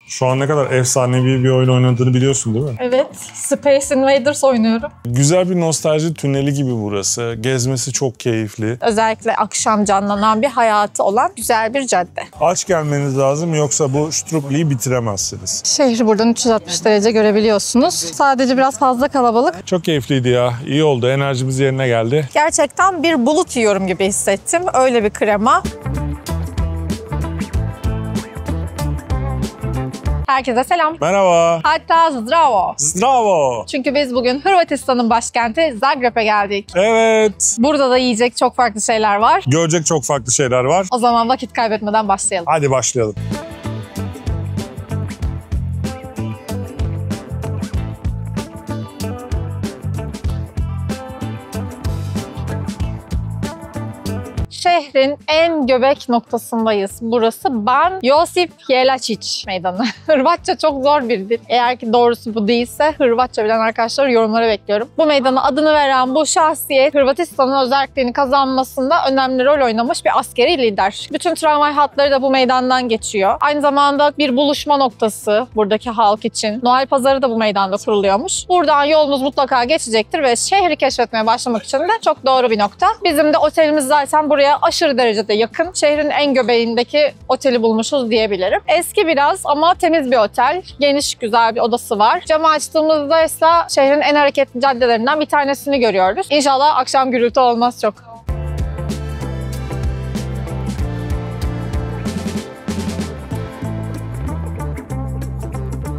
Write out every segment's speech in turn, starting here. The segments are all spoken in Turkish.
Şu an ne kadar efsanevi bir oyun oynadığını biliyorsun değil mi? Evet, Space Invaders oynuyorum. Güzel bir nostalji tüneli gibi burası. Gezmesi çok keyifli. Özellikle akşam canlanan bir hayatı olan güzel bir cadde. Aç gelmeniz lazım yoksa bu Struppi'yi bitiremezsiniz. Şehri buradan 360 derece görebiliyorsunuz. Sadece biraz fazla kalabalık. Çok keyifliydi ya. İyi oldu. Enerjimiz yerine geldi. Gerçekten bir bulut yiyorum gibi hissettim. Öyle bir krema. Herkese selam. Merhaba. Hatta zdravo. Zdravo. Çünkü biz bugün Hırvatistan'ın başkenti Zagreb'e geldik. Evet. Burada da yiyecek çok farklı şeyler var. Görecek çok farklı şeyler var. O zaman vakit kaybetmeden başlayalım. Hadi başlayalım. Şehrin en göbek noktasındayız. Burası Ban Josip Jelačić meydanı. Hırvatça çok zor bir dil. Eğer ki doğrusu bu değilse Hırvatça bilen arkadaşlar yorumlara bekliyorum. Bu meydana adını veren bu şahsiyet Hırvatistan'ın özelliğini kazanmasında önemli rol oynamış bir askeri lider. Bütün tramvay hatları da bu meydandan geçiyor. Aynı zamanda bir buluşma noktası buradaki halk için. Noel pazarı da bu meydanda kuruluyormuş. Buradan yolunuz mutlaka geçecektir ve şehri keşfetmeye başlamak için de çok doğru bir nokta. Bizim de otelimiz zaten buraya aşırı derecede yakın. Şehrin en göbeğindeki oteli bulmuşuz diyebilirim. Eski biraz ama temiz bir otel. Geniş, güzel bir odası var. Camı açtığımızda ise şehrin en hareketli caddelerinden bir tanesini görüyoruz. İnşallah akşam gürültü olmaz çok.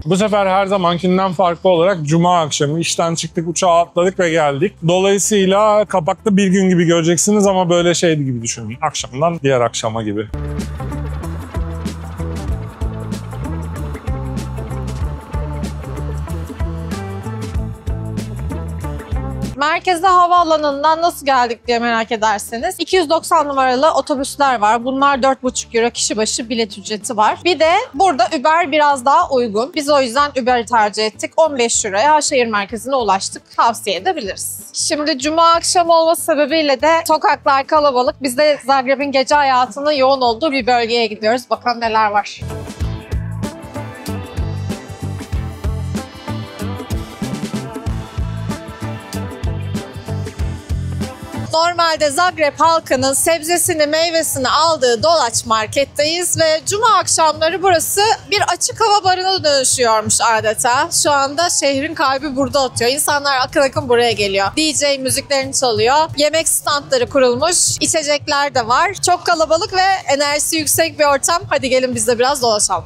Bu sefer her zamankinden farklı olarak Cuma akşamı işten çıktık, uçağa atladık ve geldik. Dolayısıyla kapakta bir gün gibi göreceksiniz ama böyle şeydi gibi düşünün. Akşamdan diğer akşama gibi. Merkezde havaalanından nasıl geldik diye merak ederseniz 290 numaralı otobüsler var. Bunlar 4,5 euro kişi başı bilet ücreti var. Bir de burada Uber biraz daha uygun. Biz o yüzden Uber'i tercih ettik. 15 euroya şehir merkezine ulaştık. Tavsiye edebiliriz. Şimdi Cuma akşamı olması sebebiyle de sokaklar kalabalık. Biz de Zagreb'in gece hayatının yoğun olduğu bir bölgeye gidiyoruz. Bakalım neler var. Normalde Zagreb halkının sebzesini, meyvesini aldığı Dolaç marketteyiz ve Cuma akşamları burası bir açık hava barına dönüşüyormuş adeta. Şu anda şehrin kalbi burada atıyor. İnsanlar akın akın buraya geliyor. DJ müziklerini çalıyor. Yemek standları kurulmuş. İçecekler de var. Çok kalabalık ve enerjisi yüksek bir ortam. Hadi gelin biz de biraz dolaşalım.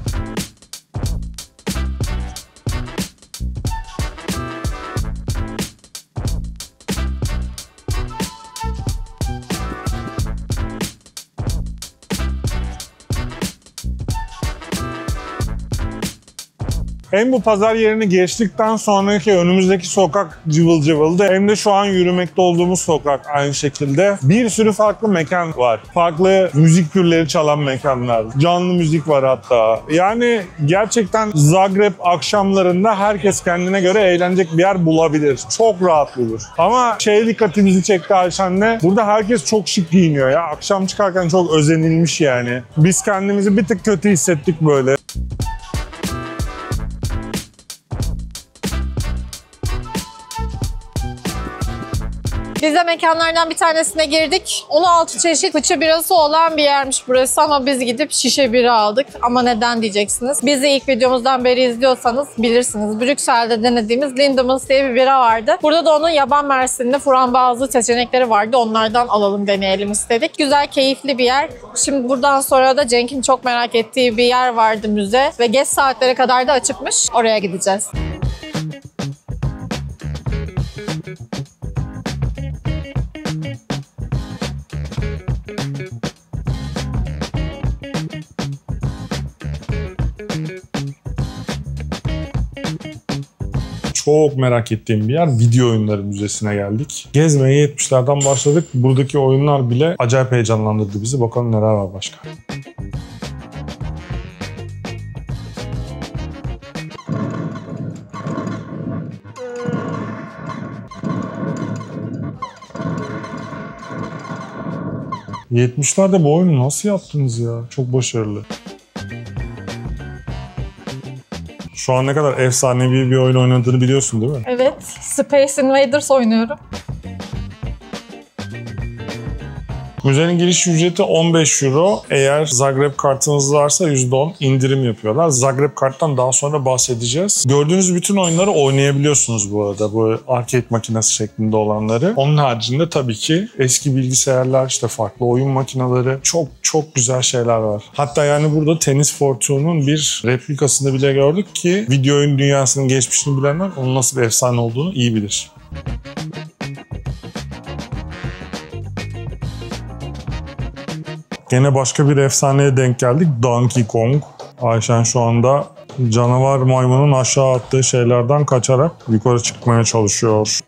Hem bu pazar yerini geçtikten sonraki önümüzdeki sokak cıvıl cıvıldı. Hem de şu an yürümekte olduğumuz sokak aynı şekilde. Bir sürü farklı mekan var. Farklı müzik türleri çalan mekanlar. Canlı müzik var hatta. Yani gerçekten Zagreb akşamlarında herkes kendine göre eğlenecek bir yer bulabilir. Çok rahat bulur. Ama dikkatimizi çekti Ayşen'le. Burada herkes çok şık giyiniyor ya. Akşam çıkarken çok özenilmiş yani. Biz kendimizi bir tık kötü hissettik böyle. Biz de mekanlardan bir tanesine girdik. 16 çeşit fıçı birası olan bir yermiş burası ama biz gidip şişe bira aldık. Ama neden diyeceksiniz? Bizi ilk videomuzdan beri izliyorsanız bilirsiniz. Brüksel'de denediğimiz Lindemans diye bir bira vardı. Burada da onun yaban mersinli frambuazlı seçenekleri vardı. Onlardan alalım, deneyelim istedik. Güzel, keyifli bir yer. Şimdi buradan sonra da Cenk'in çok merak ettiği bir yer vardı, müze. Ve geç saatlere kadar da açıkmış. Oraya gideceğiz. Çok merak ettiğim bir yer, Video Oyunları Müzesi'ne geldik. Gezmeye 70'lerden başladık. Buradaki oyunlar bile acayip heyecanlandırdı bizi. Bakalım neler var başka. ...70'lerde bu oyunu nasıl yaptınız ya? Çok başarılı. Şu an ne kadar efsanevi bir oyun oynadığını biliyorsun değil mi? Evet, Space Invaders oynuyorum. Müzenin giriş ücreti 15 euro. Eğer Zagreb kartınız varsa %10 indirim yapıyorlar. Zagreb karttan daha sonra bahsedeceğiz. Gördüğünüz bütün oyunları oynayabiliyorsunuz bu arada. Bu arcade makinesi şeklinde olanları. Onun haricinde tabii ki eski bilgisayarlar, işte farklı oyun makineleri, çok güzel şeyler var. Hatta yani burada Tennis for Two'nun bir replikasını bile gördük ki video oyun dünyasının geçmişini bilenler onun nasıl bir efsane olduğunu iyi bilir. Gene başka bir efsaneye denk geldik. Donkey Kong. Ayşen şu anda canavar maymunun aşağı attığı şeylerden kaçarak yukarı çıkmaya çalışıyor.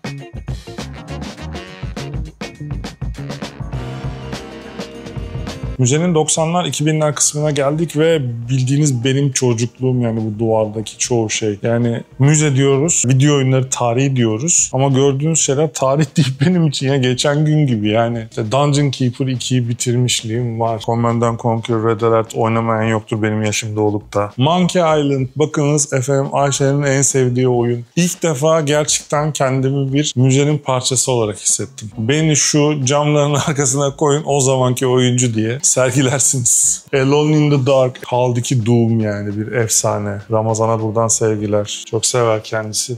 Müzenin 90'lar 2000'ler kısmına geldik ve bildiğiniz benim çocukluğum, yani bu duvardaki çoğu şey. Yani müze diyoruz, video oyunları tarihi diyoruz ama gördüğünüz şeyler tarih değil benim için ya, geçen gün gibi yani. İşte Dungeon Keeper 2'yi bitirmişliğim var. Command & Conquer Red Alert oynamayan yoktur benim yaşımda olup da. Monkey Island, bakınız efendim, Ayşe'nin en sevdiği oyun. İlk defa gerçekten kendimi bir müzenin parçası olarak hissettim. Beni şu camların arkasına koyun, o zamanki oyuncu diye sergilersiniz. Alone in the Dark, Call of Doom, yani bir efsane. Ramazan'a buradan sevgiler. Çok sever kendisi.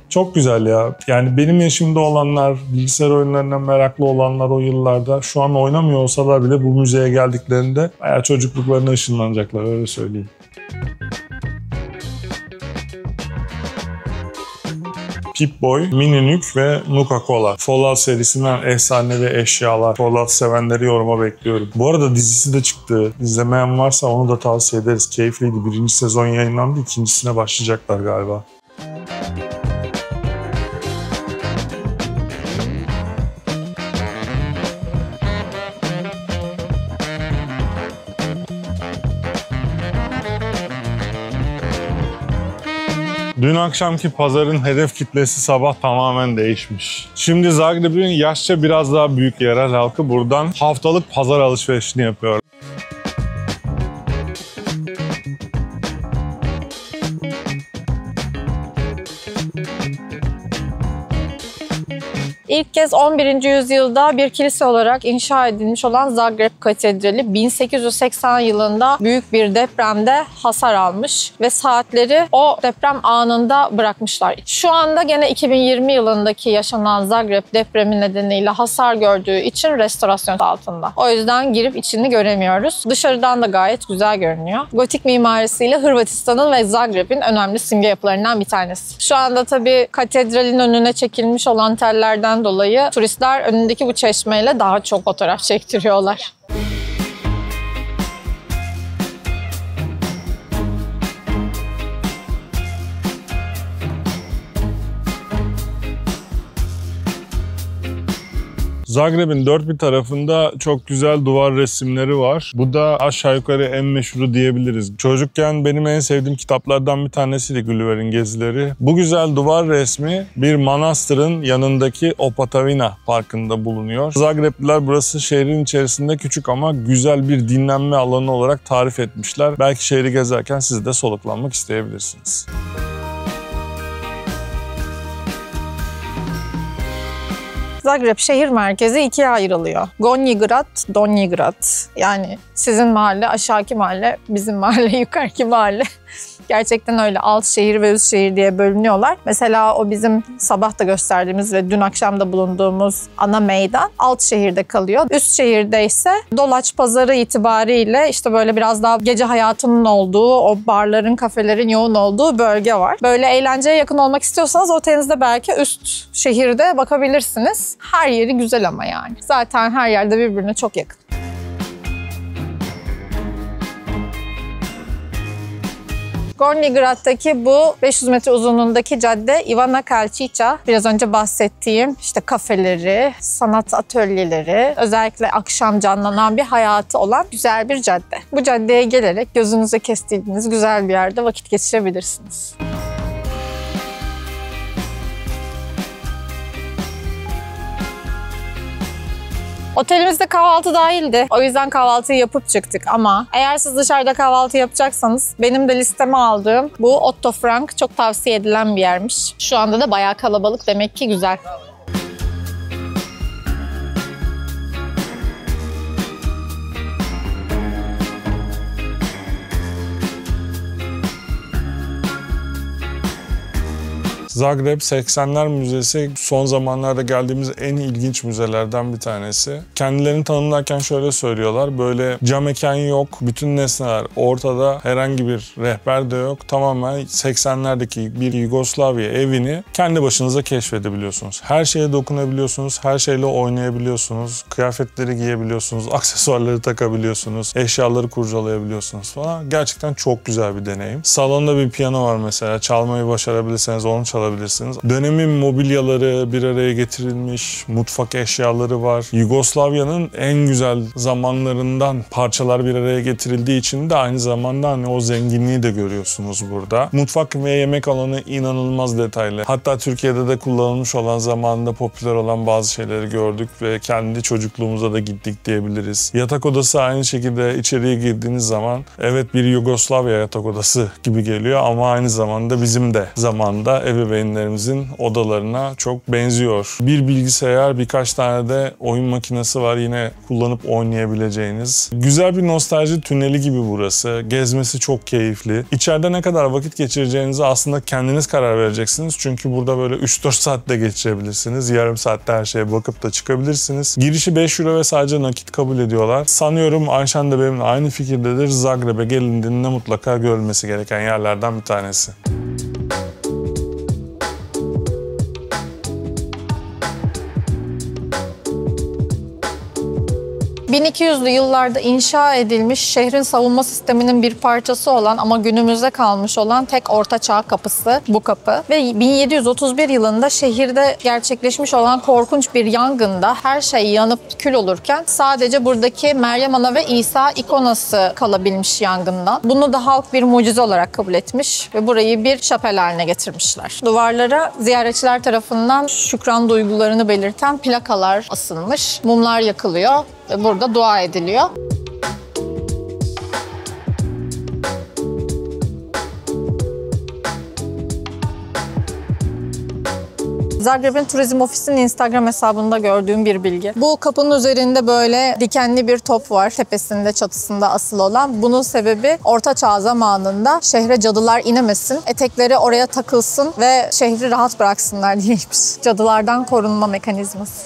Çok güzel ya. Yani benim yaşımda olanlar, bilgisayar oyunlarına meraklı olanlar o yıllarda şu an oynamıyor olsalar bile bu müzeye geldiklerinde bayağı çocukluklarına ışınlanacaklar, öyle söyleyeyim. Pip-Boy, Mini-Nuke ve Nuka-Cola. Fallout serisinden efsanevi eşyalar. Fallout sevenleri yoruma bekliyorum. Bu arada dizisi de çıktı. İzlemeyen varsa onu da tavsiye ederiz. Keyifliydi. 1. sezon yayınlandı. 2.'sine başlayacaklar galiba. Dün akşamki pazarın hedef kitlesi sabah tamamen değişmiş. Şimdi Zagreb'in yaşça biraz daha büyük yerel halkı buradan haftalık pazar alışverişini yapıyor. İlk kez 11. yüzyılda bir kilise olarak inşa edilmiş olan Zagreb Katedrali 1880 yılında büyük bir depremde hasar almış ve saatleri o deprem anında bırakmışlar. Şu anda gene 2020 yılındaki yaşanan Zagreb depremi nedeniyle hasar gördüğü için restorasyon altında. O yüzden girip içini göremiyoruz. Dışarıdan da gayet güzel görünüyor. Gotik mimarisiyle Hırvatistan'ın ve Zagreb'in önemli simge yapılarından bir tanesi. Şu anda tabii katedralin önüne çekilmiş olan tellerden dolayı turistler önündeki bu çeşmeyle daha çok fotoğraf çektiriyorlar. Zagreb'in dört bir tarafında çok güzel duvar resimleri var. Bu da aşağı yukarı en meşhuru diyebiliriz. Çocukken benim en sevdiğim kitaplardan bir tanesiydi Gulliver'in Gezileri. Bu güzel duvar resmi bir manastırın yanındaki Opatavina Parkı'nda bulunuyor. Zagrebliler burası şehrin içerisinde küçük ama güzel bir dinlenme alanı olarak tarif etmişler. Belki şehri gezerken siz de soluklanmak isteyebilirsiniz. Zagreb şehir merkezi ikiye ayrılıyor. Gornji Grad, Donji Grad. Yani sizin mahalle, aşağıki mahalle, bizim mahalle, yukarıki mahalle. Gerçekten öyle alt şehir ve üst şehir diye bölünüyorlar. Mesela o bizim sabah da gösterdiğimiz ve dün akşam da bulunduğumuz ana meydan alt şehirde kalıyor. Üst şehirde ise Dolaç pazarı itibariyle işte böyle biraz daha gece hayatının olduğu, o barların, kafelerin yoğun olduğu bölge var. Böyle eğlenceye yakın olmak istiyorsanız otelinizde belki üst şehirde bakabilirsiniz. Her yeri güzel ama yani. Zaten her yerde birbirine çok yakın. Gornji Grad'daki bu 500 metre uzunluğundaki cadde Ivana Kalčiča. Biraz önce bahsettiğim işte kafeleri, sanat atölyeleri, özellikle akşam canlanan bir hayatı olan güzel bir cadde. Bu caddeye gelerek gözünüze kestiğiniz güzel bir yerde vakit geçirebilirsiniz. Otelimizde kahvaltı dahildi. O yüzden kahvaltıyı yapıp çıktık ama eğer siz dışarıda kahvaltı yapacaksanız benim de listeme aldığım bu Otto Frank çok tavsiye edilen bir yermiş. Şu anda da bayağı kalabalık, demek ki güzel. Zagreb 80'ler Müzesi son zamanlarda geldiğimiz en ilginç müzelerden bir tanesi. Kendilerini tanımlarken şöyle söylüyorlar. Böyle cam mekan yok, bütün nesneler ortada, herhangi bir rehber de yok. Tamamen 80'lerdeki bir Yugoslavya evini kendi başınıza keşfedebiliyorsunuz. Her şeye dokunabiliyorsunuz, her şeyle oynayabiliyorsunuz, kıyafetleri giyebiliyorsunuz, aksesuarları takabiliyorsunuz, eşyaları kurcalayabiliyorsunuz falan. Gerçekten çok güzel bir deneyim. Salonda bir piyano var mesela. Çalmayı başarabilirseniz onu çalabilirsiniz. Dönemin mobilyaları bir araya getirilmiş, mutfak eşyaları var. Yugoslavya'nın en güzel zamanlarından parçalar bir araya getirildiği için de aynı zamanda hani o zenginliği de görüyorsunuz burada. Mutfak ve yemek alanı inanılmaz detaylı. Hatta Türkiye'de de kullanılmış olan, zamanında popüler olan bazı şeyleri gördük ve kendi çocukluğumuza da gittik diyebiliriz. Yatak odası aynı şekilde içeriye girdiğiniz zaman evet bir Yugoslavya yatak odası gibi geliyor ama aynı zamanda bizim de zamanda ebeveynlerimizin odalarına çok benziyor. Bir bilgisayar, birkaç tane de oyun makinesi var yine kullanıp oynayabileceğiniz. Güzel bir nostalji tüneli gibi burası. Gezmesi çok keyifli. İçeride ne kadar vakit geçireceğinizi aslında kendiniz karar vereceksiniz. Çünkü burada böyle 3-4 saatte geçirebilirsiniz. Yarım saatte her şeye bakıp da çıkabilirsiniz. Girişi 5 euro ve sadece nakit kabul ediyorlar. Sanıyorum Ayşen de benimle aynı fikirdedir. Zagreb'e gelindiğinde mutlaka görülmesi gereken yerlerden bir tanesi. 1200'lü yıllarda inşa edilmiş şehrin savunma sisteminin bir parçası olan ama günümüze kalmış olan tek ortaçağ kapısı bu kapı. Ve 1731 yılında şehirde gerçekleşmiş olan korkunç bir yangında her şey yanıp kül olurken sadece buradaki Meryem Ana ve İsa ikonası kalabilmiş yangından. Bunu da halk bir mucize olarak kabul etmiş ve burayı bir şapel haline getirmişler. Duvarlara ziyaretçiler tarafından şükran duygularını belirten plakalar asılmış, mumlar yakılıyor ve burada dua ediliyor. Zagreb'in turizm ofisinin Instagram hesabında gördüğüm bir bilgi. Bu kapının üzerinde böyle dikenli bir top var. Tepesinde, çatısında asılı olan. Bunun sebebi Orta Çağ zamanında şehre cadılar inemesin, etekleri oraya takılsın ve şehri rahat bıraksınlar diyeymiş. Cadılardan korunma mekanizması.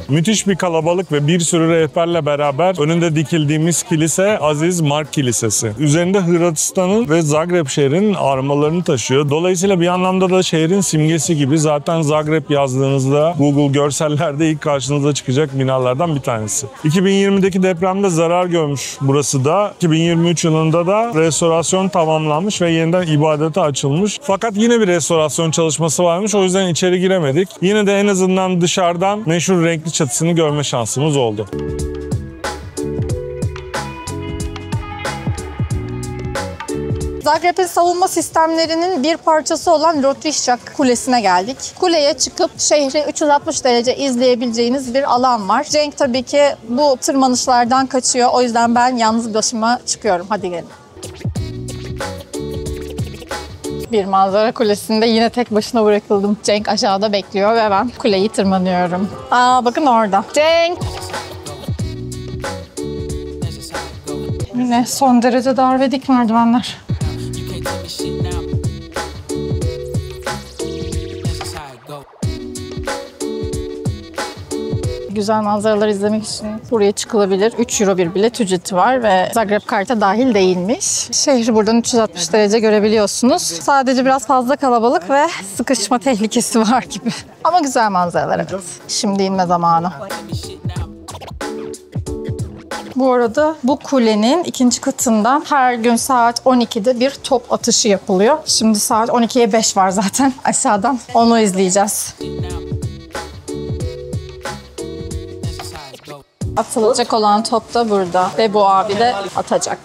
Müthiş bir kalabalık ve bir sürü rehberle beraber önünde dikildiğimiz kilise Aziz Mark Kilisesi. Üzerinde Hırvatistan'ın ve Zagreb şehrinin armalarını taşıyor. Dolayısıyla bir anlamda da şehrin simgesi gibi. Zaten Zagreb yazdığınızda Google görsellerde ilk karşınıza çıkacak binalardan bir tanesi. 2020'deki depremde zarar görmüş burası da. 2023 yılında da restorasyon tamamlanmış ve yeniden ibadete açılmış. Fakat yine bir restorasyon çalışması varmış. O yüzden içeri giremedik. Yine de en azından dışarıdan meşhur renkli çatısını görme şansımız oldu. Zagreb'in savunma sistemlerinin bir parçası olan Ljotićak Kulesi'ne geldik. Kuleye çıkıp şehri 360 derece izleyebileceğiniz bir alan var. Cenk tabii ki bu tırmanışlardan kaçıyor. O yüzden ben yalnız başıma çıkıyorum. Hadi gelin. Bir manzara kulesinde yine tek başına bırakıldım. Cenk aşağıda bekliyor ve ben kuleyi tırmanıyorum. Bakın orada. Cenk! Yine son derece dar ve dik merdivenler. Güzel manzaralar izlemek için buraya çıkılabilir. 3 euro bir bilet ücreti var ve Zagreb karta dahil değilmiş. Şehri buradan 360 derece görebiliyorsunuz. Sadece biraz fazla kalabalık ve sıkışma tehlikesi var gibi. Ama güzel manzaralar evet. Şimdi inme zamanı. Bu arada bu kulenin ikinci katından her gün saat 12'de bir top atışı yapılıyor. Şimdi saat 12'ye 5 var zaten aşağıdan. Onu izleyeceğiz. Atılacak olan top da burada ve bu abi de atacak.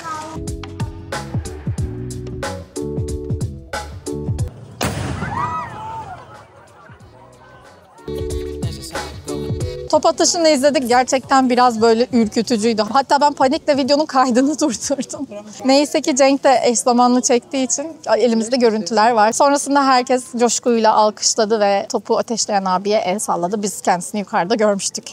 Top atışını izledik. Gerçekten biraz böyle ürkütücüydü. Hatta ben panikle videonun kaydını durdurdum. Neyse ki Cenk de eş zamanlı çektiği için elimizde görüntüler var. Sonrasında herkes coşkuyla alkışladı ve topu ateşleyen abiye el salladı. Biz kendisini yukarıda görmüştük.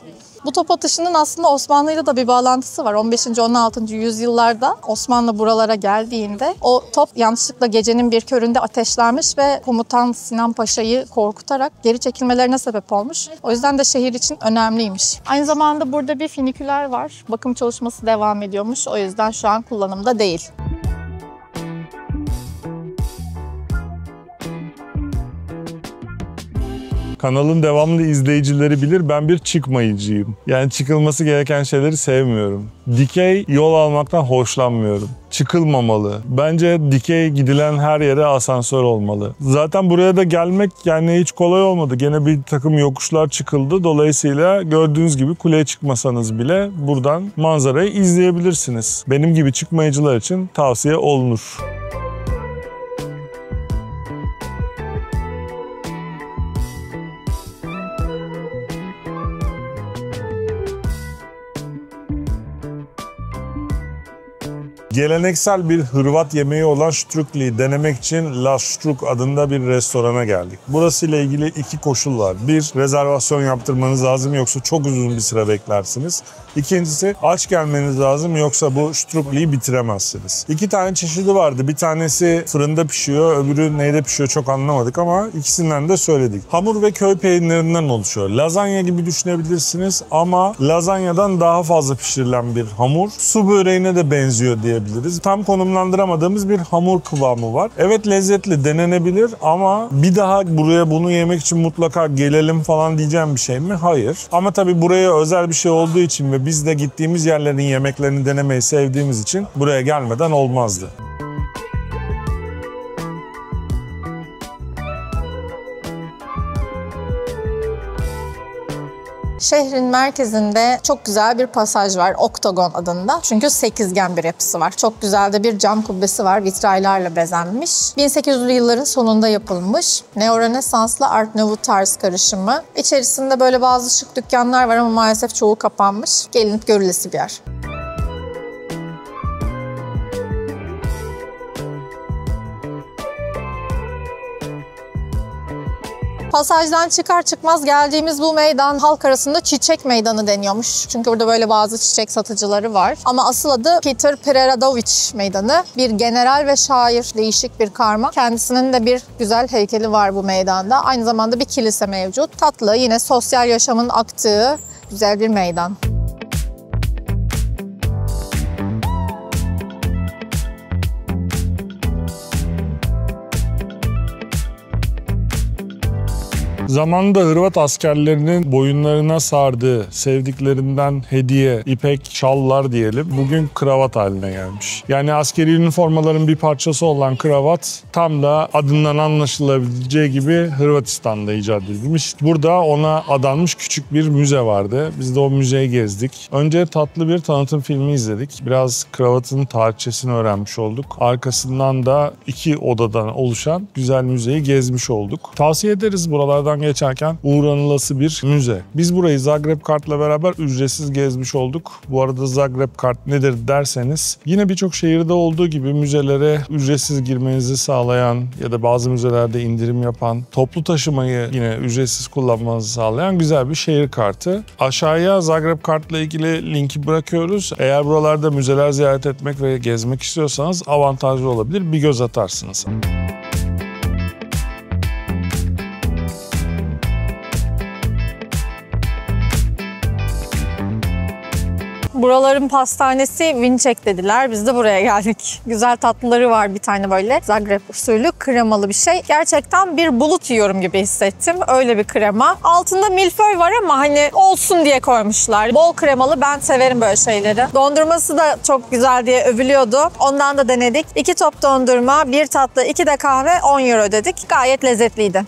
Bu top atışının aslında Osmanlı'yla da bir bağlantısı var. 15. 16. yüzyıllarda Osmanlı buralara geldiğinde o top yanlışlıkla gecenin bir köründe ateşlenmiş ve komutan Sinan Paşa'yı korkutarak geri çekilmelerine sebep olmuş. O yüzden de şehir için önemliymiş. Aynı zamanda burada bir finiküler var. Bakım çalışması devam ediyormuş. O yüzden şu an kullanımda değil. Kanalın devamlı izleyicileri bilir, ben bir çıkmayıcıyım. Yani çıkılması gereken şeyleri sevmiyorum. Dikey yol almaktan hoşlanmıyorum. Çıkılmamalı. Bence dikey gidilen her yere asansör olmalı. Zaten buraya da gelmek yani hiç kolay olmadı. Gene bir takım yokuşlar çıkıldı. Dolayısıyla gördüğünüz gibi kuleye çıkmasanız bile buradan manzarayı izleyebilirsiniz. Benim gibi çıkmayıcılar için tavsiye olunur. Geleneksel bir Hırvat yemeği olan štrukli'yi denemek için La Štruk adında bir restorana geldik. Burası ile ilgili iki koşul var. Bir, rezervasyon yaptırmanız lazım yoksa çok uzun bir süre beklersiniz. İkincisi, aç gelmeniz lazım yoksa bu štrukli'yi bitiremezsiniz. İki tane çeşidi vardı. Bir tanesi fırında pişiyor, öbürü neyde pişiyor çok anlamadık ama ikisinden de söyledik. Hamur ve köy peynirinden oluşuyor. Lazanya gibi düşünebilirsiniz ama lazanyadan daha fazla pişirilen bir hamur. Su böreğine de benziyor diyebiliriz. Tam konumlandıramadığımız bir hamur kıvamı var. Evet, lezzetli, denenebilir ama bir daha buraya bunu yemek için mutlaka gelelim falan diyeceğim bir şey mi? Hayır. Ama tabii buraya özel bir şey olduğu için ve biz de gittiğimiz yerlerin yemeklerini denemeyi sevdiğimiz için buraya gelmeden olmazdı. Şehrin merkezinde çok güzel bir pasaj var, Oktogon adında. Çünkü sekizgen bir yapısı var. Çok güzel de bir cam kubbesi var, vitraylarla bezenmiş. 1800'lü yılların sonunda yapılmış. Neo-Rönesans'la Art Nouveau tarz karışımı. İçerisinde böyle bazı şık dükkanlar var ama maalesef çoğu kapanmış. Gelinip görülesi bir yer. Pasajdan çıkar çıkmaz geldiğimiz bu meydan halk arasında Çiçek Meydanı deniyormuş. Çünkü burada böyle bazı çiçek satıcıları var. Ama asıl adı Peter Preradović Meydanı. Bir general ve şair, değişik bir karma. Kendisinin de bir güzel heykeli var bu meydanda. Aynı zamanda bir kilise mevcut. Tatlı, yine sosyal yaşamın aktığı güzel bir meydan. Zamanında Hırvat askerlerinin boyunlarına sardığı, sevdiklerinden hediye, ipek şallar diyelim, bugün kravat haline gelmiş. Yani askeri üniformaların bir parçası olan kravat tam da adından anlaşılabileceği gibi Hırvatistan'da icat edilmiş. Burada ona adanmış küçük bir müze vardı. Biz de o müzeyi gezdik. Önce tatlı bir tanıtım filmi izledik. Biraz kravatın tarihçesini öğrenmiş olduk. Arkasından da 2 odadan oluşan güzel müzeyi gezmiş olduk. Tavsiye ederiz buralardan geçerken uğranılası bir müze. Biz burayı Zagreb Kart'la beraber ücretsiz gezmiş olduk. Bu arada Zagreb Kart nedir derseniz yine birçok şehirde olduğu gibi müzelere ücretsiz girmenizi sağlayan ya da bazı müzelerde indirim yapan, toplu taşımayı yine ücretsiz kullanmanızı sağlayan güzel bir şehir kartı. Aşağıya Zagreb Kart'la ilgili linki bırakıyoruz. Eğer buralarda müzeler ziyaret etmek ve gezmek istiyorsanız avantajlı olabilir. Bir göz atarsınız. Buraların pastanesi Vinçek dediler. Biz de buraya geldik. Güzel tatlıları var bir tane böyle. Zagreb usulü kremalı bir şey. Gerçekten bir bulut yiyorum gibi hissettim. Öyle bir krema. Altında milföy var ama hani olsun diye koymuşlar. Bol kremalı, ben severim böyle şeyleri. Dondurması da çok güzel diye övülüyordu. Ondan da denedik. 2 top dondurma, 1 tatlı, 2 de kahve, 10 euro ödedik. Gayet lezzetliydi.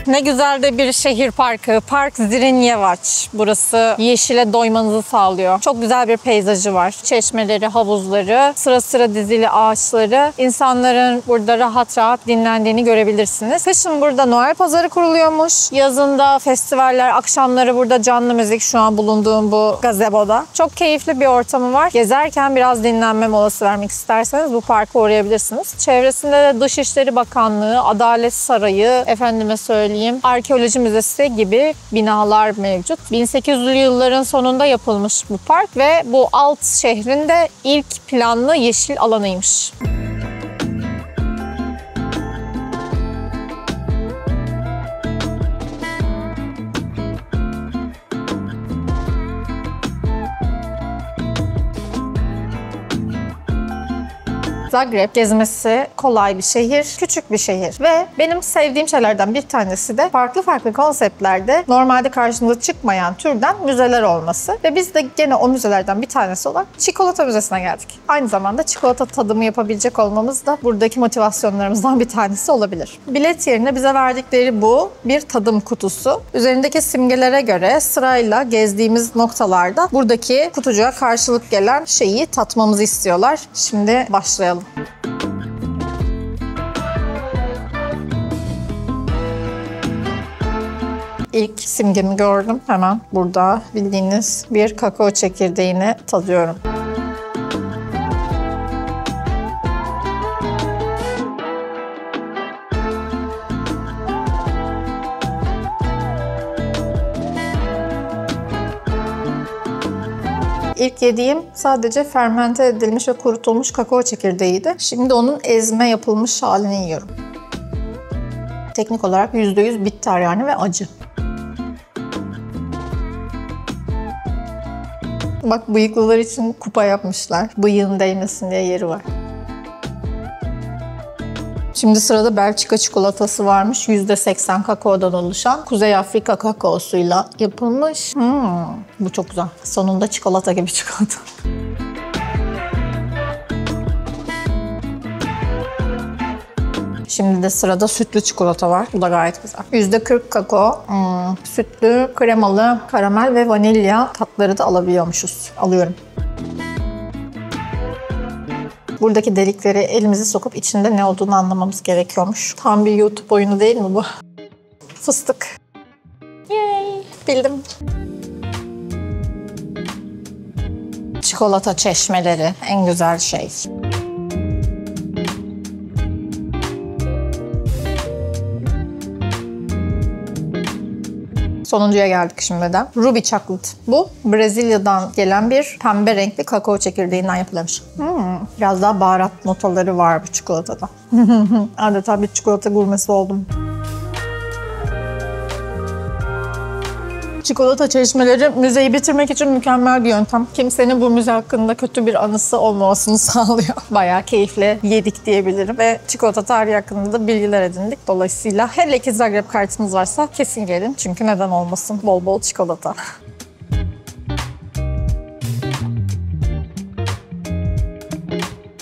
Ne güzel de bir şehir parkı. Park Zrinjevac. Burası yeşile doymanızı sağlıyor. Çok güzel bir peyzajı var. Çeşmeleri, havuzları, sıra sıra dizili ağaçları. İnsanların burada rahat rahat dinlendiğini görebilirsiniz. Kışın burada Noel pazarı kuruluyormuş. Yazında festivaller, akşamları burada canlı müzik, şu an bulunduğum bu gazeboda. Çok keyifli bir ortamı var. Gezerken biraz dinlenme molası vermek isterseniz bu parka uğrayabilirsiniz. Çevresinde de Dışişleri Bakanlığı, Adalet Sarayı, efendime söyleyeyim, Arkeoloji Müzesi gibi binalar mevcut. 1800'lü yılların sonunda yapılmış bu park ve bu alt şehrin de ilk planlı yeşil alanıymış. Zagreb gezmesi kolay bir şehir, küçük bir şehir ve benim sevdiğim şeylerden bir tanesi de farklı farklı konseptlerde normalde karşımıza çıkmayan türden müzeler olması ve biz de gene o müzelerden bir tanesi olan Çikolata Müzesi'ne geldik. Aynı zamanda çikolata tadımı yapabilecek olmamız da buradaki motivasyonlarımızdan bir tanesi olabilir. Bilet yerine bize verdikleri bu bir tadım kutusu. Üzerindeki simgelere göre sırayla gezdiğimiz noktalarda buradaki kutucuğa karşılık gelen şeyi tatmamızı istiyorlar. Şimdi başlayalım. İlk simgemi gördüm. Hemen burada bildiğiniz bir kakao çekirdeğini tadıyorum. İlk yediğim sadece fermente edilmiş ve kurutulmuş kakao çekirdeğiydi. Şimdi onun ezme yapılmış halini yiyorum. Teknik olarak %100 bitter yani ve acı. Bak, bıyıklılar için kupa yapmışlar. Bıyığın değmesin diye yeri var. Şimdi sırada Belçika çikolatası varmış. %80 kakaodan oluşan. Kuzey Afrika kakaosuyla yapılmış. Bu çok güzel. Sonunda çikolata gibi çikolata. Şimdi de sırada sütlü çikolata var. Bu da gayet güzel. %40 kakao, sütlü, kremalı, karamel ve vanilya tatları da alabiliyormuşuz. Alıyorum. Buradaki delikleri elimizi sokup içinde ne olduğunu anlamamız gerekiyormuş. Tam bir YouTube oyunu değil mi bu? Fıstık. Yay! Bildim. Çikolata çeşmeleri en güzel şey. Sonuncuya geldik şimdi de. Ruby Chocolate. Bu Brezilya'dan gelen bir pembe renkli kakao çekirdeğinden yapılmış. Biraz daha baharat notaları var bu çikolatada. Adeta bir çikolata gurmesi oldum. Çikolata çeşmeleri müzeyi bitirmek için mükemmel bir yöntem. Kimsenin bu müze hakkında kötü bir anısı olmamasını sağlıyor. Bayağı keyifle yedik diyebilirim ve çikolata tarihi hakkında da bilgiler edindik. Dolayısıyla hele ki Zagreb kartınız varsa kesin gelin. Çünkü neden olmasın, bol bol çikolata.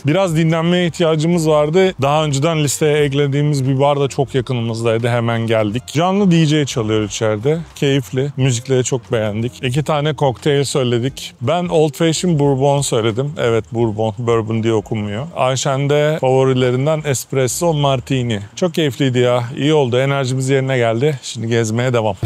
Biraz dinlenmeye ihtiyacımız vardı. Daha önceden listeye eklediğimiz bir bar da çok yakınımızdaydı. Hemen geldik. Canlı DJ çalıyor içeride. Keyifli. Müzikleri çok beğendik. 2 tane kokteyl söyledik. Ben Old Fashioned Bourbon söyledim. Evet, Bourbon. Bourbon diye okunmuyor. Ayşen de favorilerinden Espresso Martini. Çok keyifliydi ya. İyi oldu. Enerjimiz yerine geldi. Şimdi gezmeye devam.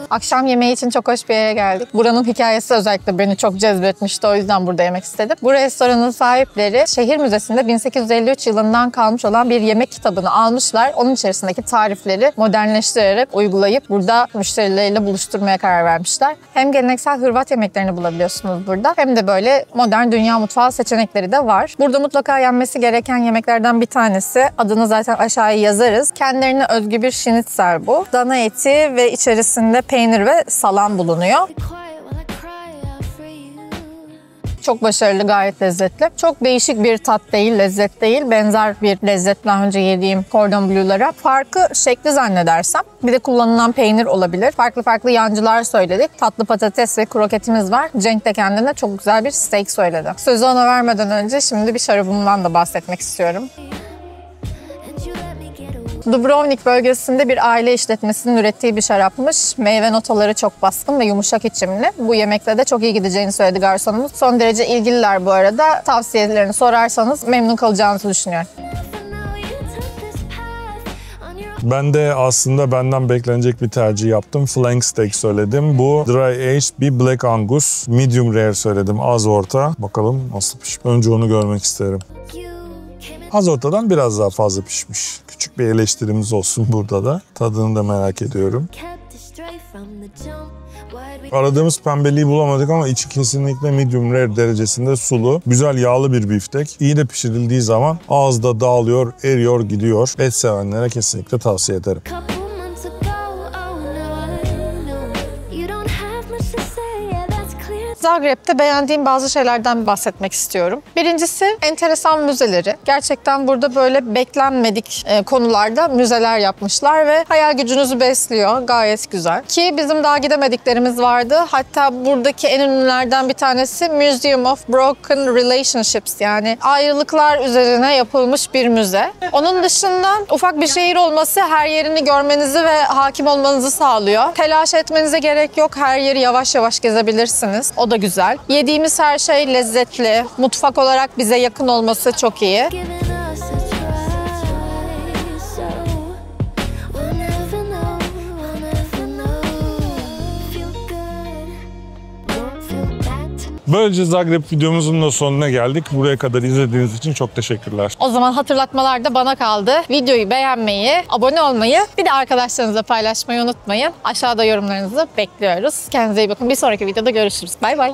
Akşam yemeği için çok hoş bir yere geldik. Buranın hikayesi özellikle beni çok cezbetmişti. O yüzden burada yemek istedim. Bu restoranın sahipleri şehir müzesinde 1853 yılından kalmış olan bir yemek kitabını almışlar. Onun içerisindeki tarifleri modernleştirerek uygulayıp burada müşterileriyle buluşturmaya karar vermişler. Hem geleneksel Hırvat yemeklerini bulabiliyorsunuz burada hem de böyle modern dünya mutfağı seçenekleri de var. Burada mutlaka yenmesi gereken yemeklerden bir tanesi. Adını zaten aşağıya yazarız. Kendilerine özgü bir şinitzel bu. Dana eti ve içerisinde peynir ve salam bulunuyor. Çok başarılı, gayet lezzetli. Çok değişik bir tat değil, lezzet değil. Benzer bir lezzet daha önce yediğim Cordon Bleu'lara. Farkı şekli zannedersem. Bir de kullanılan peynir olabilir. Farklı farklı yancılar söyledik. Tatlı patates ve kroketimiz var. Cenk de kendine çok güzel bir steak söyledi. Sözü ona vermeden önce şimdi bir şarabımdan da bahsetmek istiyorum. Dubrovnik bölgesinde bir aile işletmesinin ürettiği bir şarapmış. Meyve notaları çok baskın ve yumuşak içimli. Bu yemekle de çok iyi gideceğini söyledi garsonumuz. Son derece ilgililer bu arada. Tavsiyelerini sorarsanız memnun kalacağınızı düşünüyorum. Ben de aslında benden beklenecek bir tercih yaptım. Flank steak söyledim. Bu dry aged bir Black Angus. Medium rare söyledim. Az orta. Bakalım nasıl pişmiş. Önce onu görmek isterim. Az ortadan biraz daha fazla pişmiş. Küçük bir eleştirimiz olsun burada da. Tadını da merak ediyorum. Aradığımız pembeliği bulamadık ama içi kesinlikle medium rare derecesinde sulu. Güzel yağlı bir biftek. İyi de pişirildiği zaman ağızda dağılıyor, eriyor, gidiyor. Et sevenlere kesinlikle tavsiye ederim. Zagreb'te beğendiğim bazı şeylerden bahsetmek istiyorum. Birincisi enteresan müzeleri. Gerçekten burada böyle beklenmedik konularda müzeler yapmışlar ve hayal gücünüzü besliyor. Gayet güzel. Ki bizim daha gidemediklerimiz vardı. Hatta buradaki en ünlülerden bir tanesi Museum of Broken Relationships, yani ayrılıklar üzerine yapılmış bir müze. Onun dışında ufak bir şehir olması her yerini görmenizi ve hakim olmanızı sağlıyor. Telaş etmenize gerek yok. Her yeri yavaş yavaş gezebilirsiniz. O da güzel. Yediğimiz her şey lezzetli. Mutfak olarak bize yakın olması çok iyi. Böylece Zagreb videomuzun da sonuna geldik. Buraya kadar izlediğiniz için çok teşekkürler. O zaman hatırlatmalar da bana kaldı. Videoyu beğenmeyi, abone olmayı, bir de arkadaşlarınızla paylaşmayı unutmayın. Aşağıda yorumlarınızı bekliyoruz. Kendinize iyi bakın. Bir sonraki videoda görüşürüz. Bay bay.